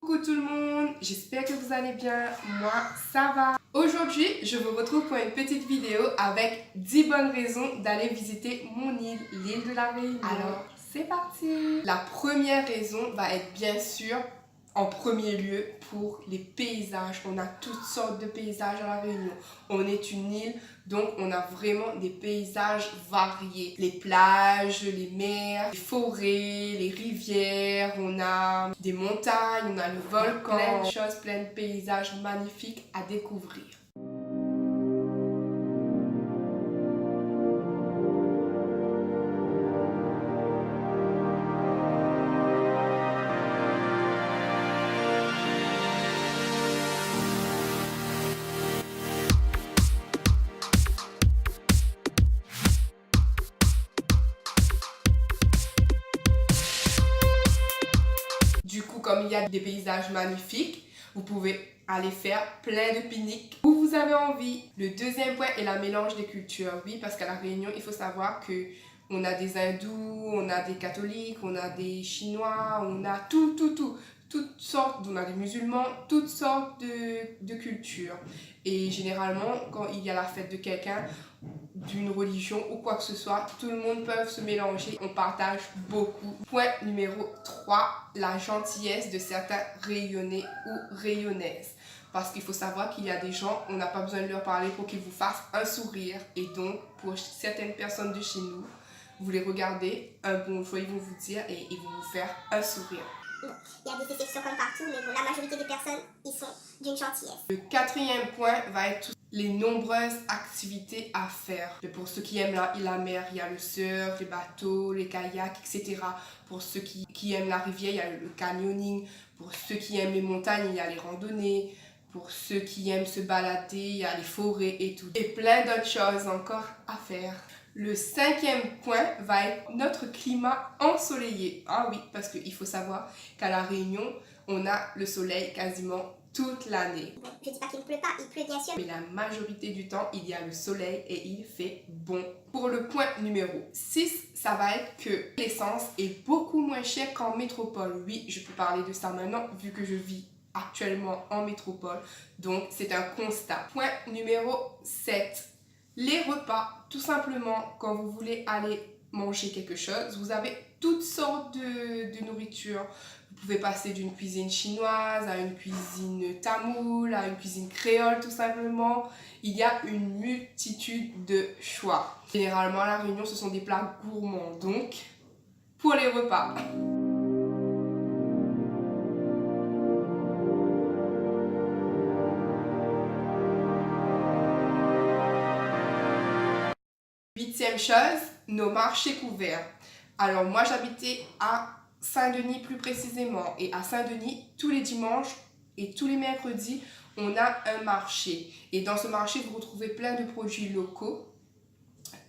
Coucou tout le monde, j'espère que vous allez bien, moi ça va. Aujourd'hui, je vous retrouve pour une petite vidéo avec 10 bonnes raisons d'aller visiter mon île, l'île de la Réunion. Alors, c'est parti. La première raison va être bien sûr, en premier lieu, pour les paysages. On a toutes sortes de paysages à la Réunion. On est une île, donc on a vraiment des paysages variés. Les plages, les mers, les forêts, les rivières, on a des montagnes, on a le volcan, plein de choses, plein de paysages magnifiques à découvrir. Du coup, comme il y a des paysages magnifiques, vous pouvez aller faire plein de pique-niques où vous avez envie. Le deuxième point est la mélange des cultures. Oui, parce qu'à La Réunion, il faut savoir que on a des hindous, on a des catholiques, on a des chinois, on a toutes sortes, on a des musulmans, toutes sortes de cultures. Et généralement, quand il y a la fête de quelqu'un, d'une religion ou quoi que ce soit, tout le monde peut se mélanger, on partage beaucoup. Point numéro 3, la gentillesse de certains rayonnais ou rayonnaises. Parce qu'il faut savoir qu'il y a des gens, on n'a pas besoin de leur parler pour qu'ils vous fassent un sourire. Et donc, pour certaines personnes de chez nous, vous les regardez, un bonjour, ils vont vous dire et ils vont vous faire un sourire. Bon, il y a des exceptions comme partout, mais bon, la majorité des personnes, ils sont d'une gentillesse. Le quatrième point va être les nombreuses activités à faire. Et pour ceux qui aiment la mer, il y a le surf, les bateaux, les kayaks, etc. Pour ceux qui aiment la rivière, il y a le canyoning. Pour ceux qui aiment les montagnes, il y a les randonnées. Pour ceux qui aiment se balader, il y a les forêts et tout. Et plein d'autres choses encore à faire. Le cinquième point va être notre climat ensoleillé. Ah oui, parce qu'il faut savoir qu'à La Réunion, on a le soleil quasiment toute l'année. Bon, je dis pas qu'il ne pleut pas, il pleut bien sûr. Mais la majorité du temps, il y a le soleil et il fait bon. Pour le point numéro 6, ça va être que l'essence est beaucoup moins chère qu'en métropole. Oui, je peux parler de ça maintenant vu que je vis actuellement en métropole. Donc, c'est un constat. Point numéro 7. Les repas, tout simplement, quand vous voulez aller manger quelque chose, vous avez toutes sortes de nourriture. Vous pouvez passer d'une cuisine chinoise à une cuisine tamoule, à une cuisine créole tout simplement. Il y a une multitude de choix. Généralement, à La Réunion, ce sont des plats gourmands. Donc, pour les repas. Huitième chose, nos marchés couverts. Alors moi j'habitais à Saint-Denis plus précisément et à Saint-Denis tous les dimanches et tous les mercredis on a un marché et dans ce marché vous retrouvez plein de produits locaux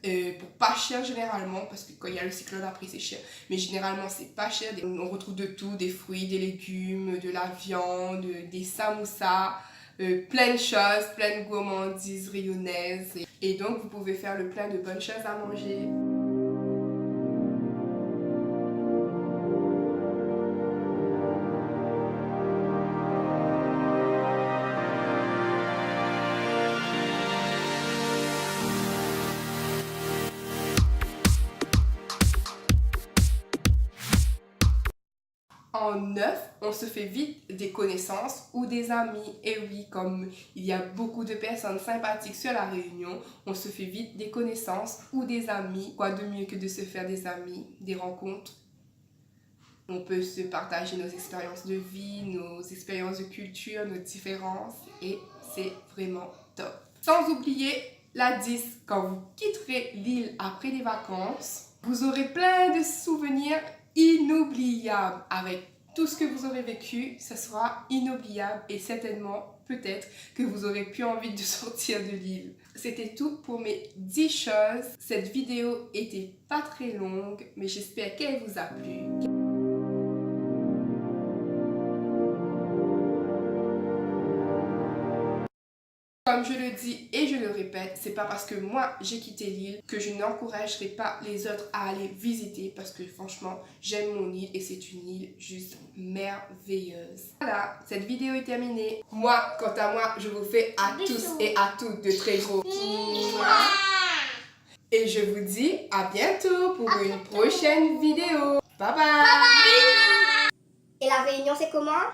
pour pas cher généralement parce que quand il y a le cyclone après c'est cher mais généralement c'est pas cher, on retrouve de tout, des fruits, des légumes, de la viande, des samoussas, plein de choses, plein de gourmandises rayonnaises et donc vous pouvez faire le plein de bonnes choses à manger. En 9, on se fait vite des connaissances ou des amis. Et oui, comme il y a beaucoup de personnes sympathiques sur La Réunion, on se fait vite des connaissances ou des amis. Quoi de mieux que de se faire des amis, des rencontres? On peut se partager nos expériences de vie, nos expériences de culture, nos différences et c'est vraiment top. Sans oublier la 10, quand vous quitterez l'île après les vacances, vous aurez plein de souvenirs inoubliable. Avec tout ce que vous aurez vécu, ça sera inoubliable et certainement, peut-être, que vous aurez plus envie de sortir de l'île. C'était tout pour mes 10 choses. Cette vidéo était pas très longue, mais j'espère qu'elle vous a plu. Comme je le dis et je le répète, c'est pas parce que moi j'ai quitté l'île que je n'encouragerai pas les autres à aller visiter parce que franchement, j'aime mon île et c'est une île juste merveilleuse. Voilà, cette vidéo est terminée. Moi, quant à moi, je vous fais à tous et à toutes de très gros mouah. Et je vous dis à bientôt pour une prochaine vidéo. Bye bye. Et la réunion, c'est comment?